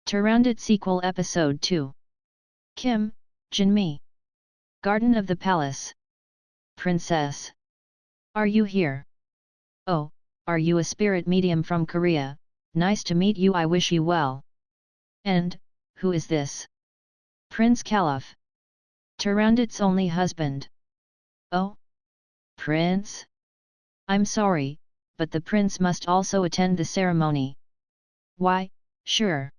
Turandot Sequel Episode 2. Kim, Jinmi. Garden of the Palace. Princess. Are you here? Oh, are you a spirit medium from Korea? Nice to meet you, I wish you well. And, who is this? Prince Caliph. Turandot's only husband. Oh? Prince? I'm sorry, but the prince must also attend the ceremony. Why, sure.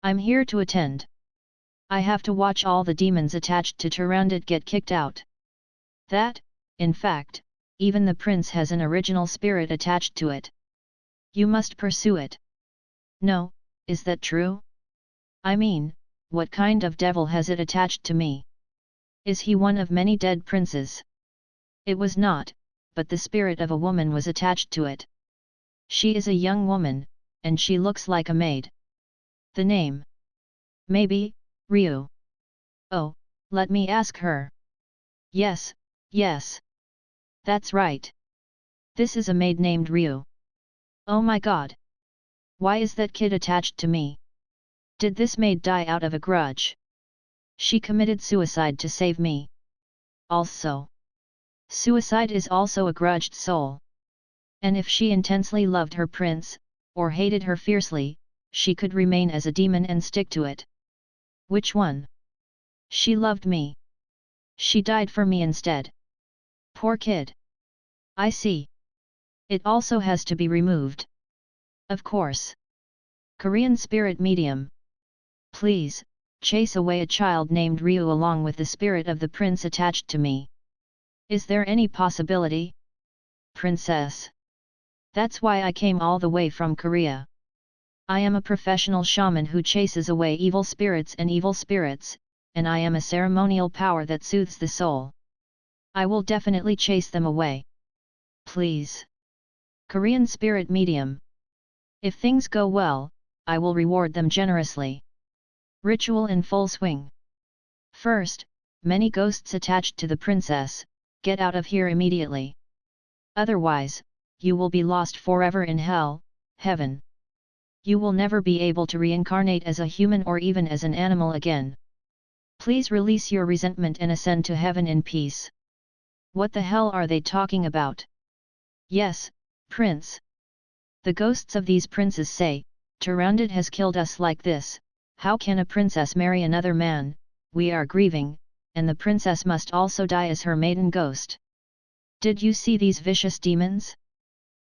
I'm here to attend. I have to watch all the demons attached to Turandot get kicked out. That, in fact, even the prince has an original spirit attached to it. You must pursue it. No, is that true? I mean, what kind of devil has it attached to me? Is he one of many dead princes? It was not, but the spirit of a woman was attached to it. She is a young woman, and she looks like a maid. The name? Maybe, Ryu. Oh, let me ask her. Yes, yes. That's right. This is a maid named Ryu. Oh my god. Why is that kid attached to me? Did this maid die out of a grudge? She committed suicide to save me. Also. Suicide is also a grudged soul. And if she intensely loved her prince, or hated her fiercely, she could remain as a demon and stick to it. Which one? She loved me. She died for me instead. Poor kid. I see. It also has to be removed. Of course. Korean spirit medium. Please, chase away a child named Ryu along with the spirit of the prince attached to me. Is there any possibility? Princess. That's why I came all the way from Korea. I am a professional shaman who chases away evil spirits, and I am a ceremonial power that soothes the soul. I will definitely chase them away. Please. Korean spirit medium. If things go well, I will reward them generously. Ritual in full swing. First, many ghosts attached to the princess, get out of here immediately. Otherwise, you will be lost forever in hell, heaven. You will never be able to reincarnate as a human or even as an animal again. Please release your resentment and ascend to heaven in peace. What the hell are they talking about? Yes, Prince. The ghosts of these princes say, Turandot has killed us like this, how can a princess marry another man? We are grieving, and the princess must also die as her maiden ghost. Did you see these vicious demons?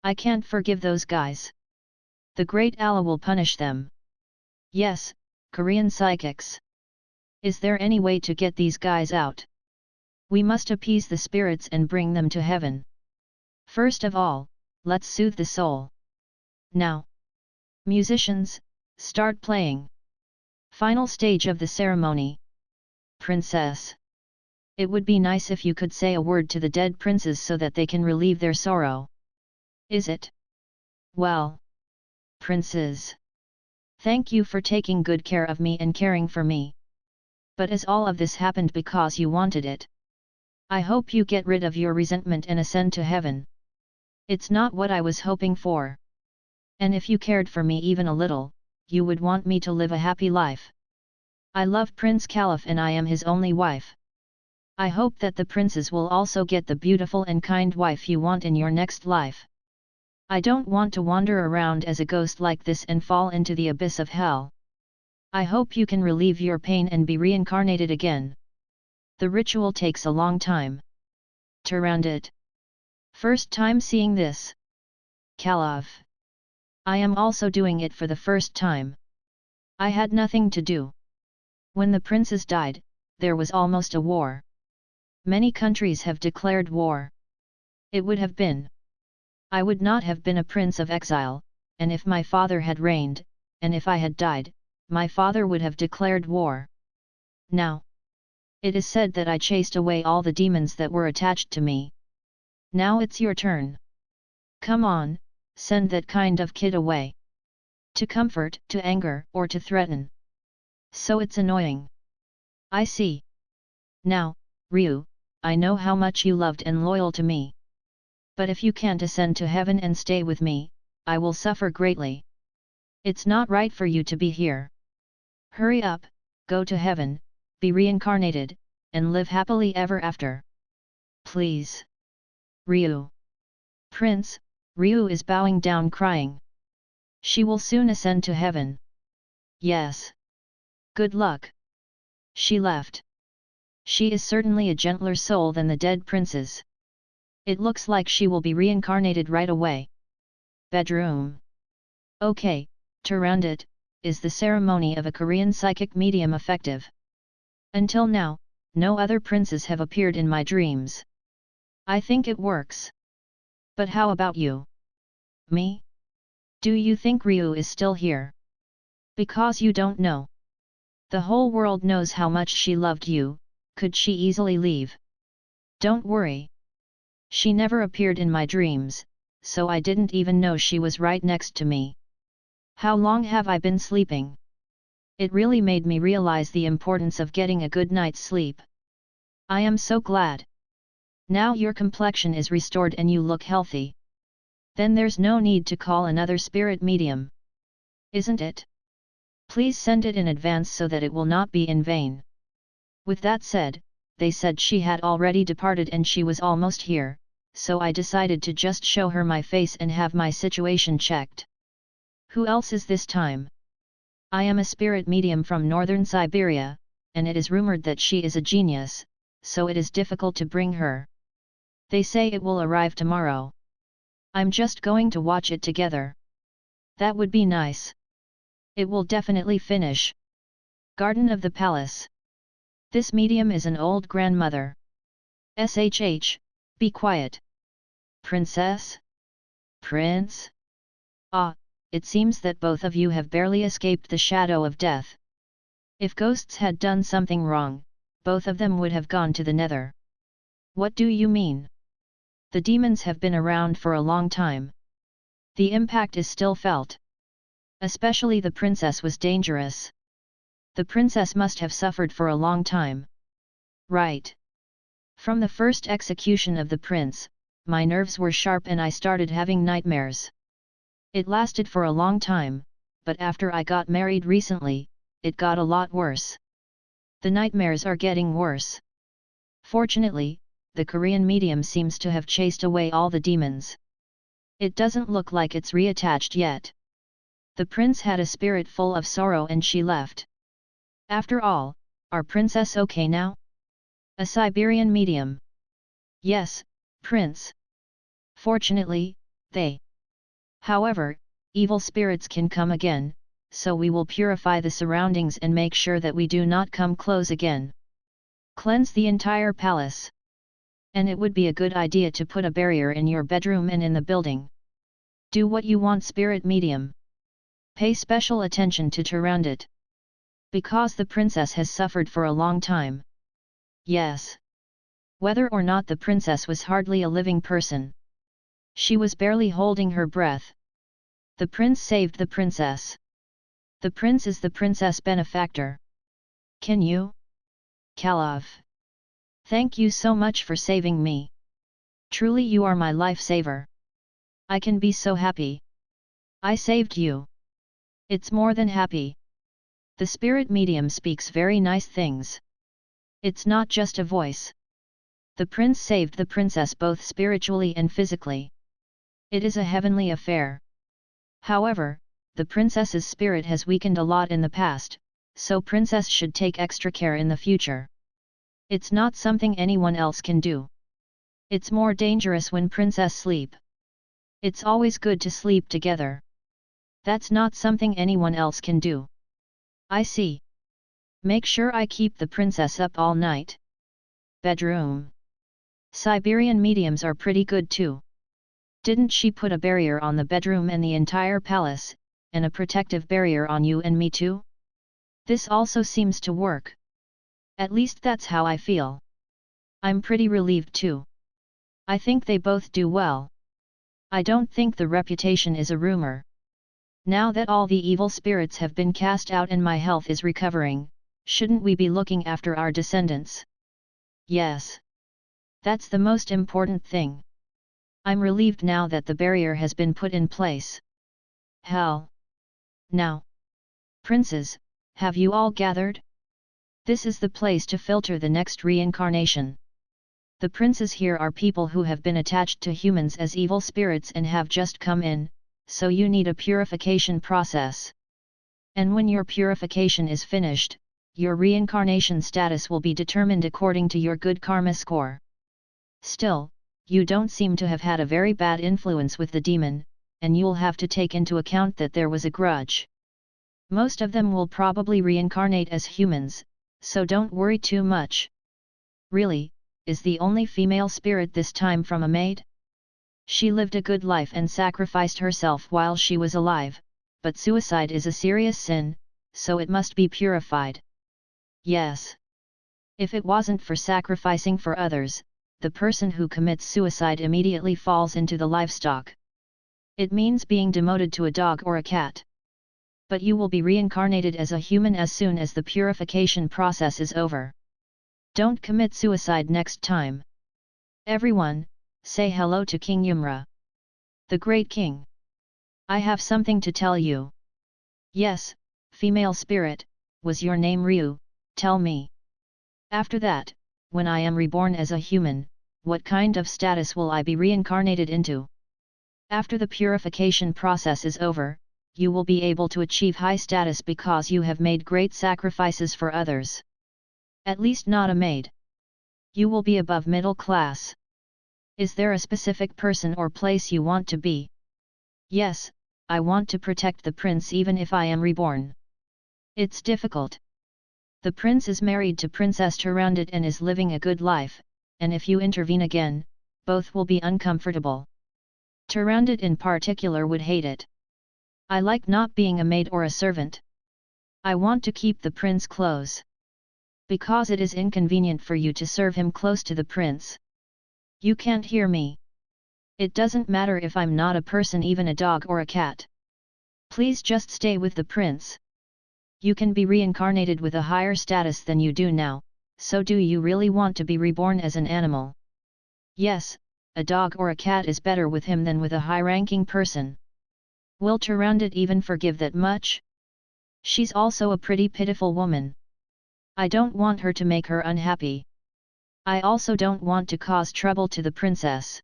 I can't forgive those guys. The great Allah will punish them. Yes, Korean psychics. Is there any way to get these guys out? We must appease the spirits and bring them to heaven. First of all, let's soothe the soul. Now. Musicians, start playing. Final stage of the ceremony. Princess. It would be nice if you could say a word to the dead princes so that they can relieve their sorrow. Is it? Well. Princes. Thank you for taking good care of me and caring for me. But as all of this happened because you wanted it. I hope you get rid of your resentment and ascend to heaven. It's not what I was hoping for. And if you cared for me even a little, you would want me to live a happy life. I love Prince Caliph and I am his only wife. I hope that the princes will also get the beautiful and kind wife you want in your next life. I don't want to wander around as a ghost like this and fall into the abyss of hell. I hope you can relieve your pain and be reincarnated again. The ritual takes a long time. Turandot. First time seeing this. Caliph. I am also doing it for the first time. I had nothing to do. When the princes died, there was almost a war. Many countries have declared war. It would have been. I would not have been a prince of exile, and if my father had reigned, and if I had died, my father would have declared war. Now. It is said that I chased away all the demons that were attached to me. Now it's your turn. Come on, send that kind of kid away. To comfort, to anger, or to threaten. So it's annoying. I see. Now, Ryu, I know how much you loved and loyal to me. But if you can't ascend to heaven and stay with me, I will suffer greatly. It's not right for you to be here. Hurry up, go to heaven, be reincarnated, and live happily ever after. Please. Ryu. Prince, Ryu is bowing down crying. She will soon ascend to heaven. Yes. Good luck. She left. She is certainly a gentler soul than the dead princes. It looks like she will be reincarnated right away. Bedroom. Okay, Turandot, is the ceremony of a Korean psychic medium effective? Until now, no other princes have appeared in my dreams. I think it works. But how about you? Me? Do you think Ryu is still here? Because you don't know. The whole world knows how much she loved you, could she easily leave? Don't worry. She never appeared in my dreams, so I didn't even know she was right next to me. How long have I been sleeping? It really made me realize the importance of getting a good night's sleep. I am so glad. Now your complexion is restored and you look healthy. Then there's no need to call another spirit medium. Isn't it? Please send it in advance so that it will not be in vain. With that said, they said she had already departed and she was almost here, so I decided to just show her my face and have my situation checked. Who else is this time? I am a spirit medium from northern Siberia, and it is rumored that she is a genius, so it is difficult to bring her. They say it will arrive tomorrow. I'm just going to watch it together. That would be nice. It will definitely finish. Garden of the Palace. This medium is an old grandmother. SHH, be quiet. Princess? Prince? Ah, it seems that both of you have barely escaped the shadow of death. If ghosts had done something wrong, both of them would have gone to the nether. What do you mean? The demons have been around for a long time. The impact is still felt. Especially the princess was dangerous. The princess must have suffered for a long time. Right. From the first execution of the prince, my nerves were sharp and I started having nightmares. It lasted for a long time, but after I got married recently, it got a lot worse. The nightmares are getting worse. Fortunately, the Korean medium seems to have chased away all the demons. It doesn't look like it's reattached yet. The prince had a spirit full of sorrow and she left. After all, are princess okay now? A Siberian medium. Yes, prince. Fortunately, they. However, evil spirits can come again, so we will purify the surroundings and make sure that we do not come close again. Cleanse the entire palace. And it would be a good idea to put a barrier in your bedroom and in the building. Do what you want, spirit medium. Pay special attention to Turandot. Because the princess has suffered for a long time. Yes. Whether or not the princess was hardly a living person. She was barely holding her breath. The prince saved the princess. The prince is the princess benefactor. Can you? Kalov. Thank you so much for saving me. Truly you are my lifesaver. I can be so happy. I saved you. It's more than happy. The spirit medium speaks very nice things. It's not just a voice. The prince saved the princess both spiritually and physically. It is a heavenly affair. However, the princess's spirit has weakened a lot in the past, so princess should take extra care in the future. It's not something anyone else can do. It's more dangerous when princess sleep. It's always good to sleep together. That's not something anyone else can do. I see. Make sure I keep the princess up all night. Bedroom. Siberian mediums are pretty good too. Didn't she put a barrier on the bedroom and the entire palace, and a protective barrier on you and me too? This also seems to work. At least that's how I feel. I'm pretty relieved too. I think they both do well. I don't think the reputation is a rumor. Now that all the evil spirits have been cast out and my health is recovering, shouldn't we be looking after our descendants? Yes. That's the most important thing. I'm relieved now that the barrier has been put in place. Hell. Now. Princes, Have you all gathered? This is the place to filter the next reincarnation. The princes here are people who have been attached to humans as evil spirits and have just come in, so you need a purification process. And when your purification is finished, your reincarnation status will be determined according to your good karma score. Still, you don't seem to have had a very bad influence with the demon, and you'll have to take into account that there was a grudge. Most of them will probably reincarnate as humans, so don't worry too much. Really, is the only female spirit this time from a maid? She lived a good life and sacrificed herself while she was alive, but suicide is a serious sin, so it must be purified. Yes. If it wasn't for sacrificing for others, the person who commits suicide immediately falls into the livestock. It means being demoted to a dog or a cat. But you will be reincarnated as a human as soon as the purification process is over. Don't commit suicide next time. Everyone, say hello to King Yumra. The Great King. I have something to tell you. Yes, female spirit, was your name Ryu? Tell me. After that, when I am reborn as a human, what kind of status will I be reincarnated into? After the purification process is over, you will be able to achieve high status because you have made great sacrifices for others. At least not a maid. You will be above middle class. Is there a specific person or place you want to be? Yes, I want to protect the prince even if I am reborn. It's difficult. The prince is married to Princess Turandot and is living a good life, and if you intervene again, both will be uncomfortable. Turandot in particular would hate it. I like not being a maid or a servant. I want to keep the prince close. Because it is inconvenient for you to serve him close to the prince. You can't hear me. It doesn't matter if I'm not a person, even a dog or a cat. Please just stay with the prince. You can be reincarnated with a higher status than you do now, so do you really want to be reborn as an animal? Yes, a dog or a cat is better with him than with a high-ranking person. Will Turandot even forgive that much? She's also a pretty pitiful woman. I don't want her to make her unhappy. I also don't want to cause trouble to the princess.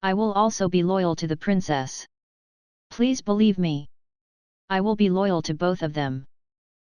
I will also be loyal to the princess. Please believe me. I will be loyal to both of them.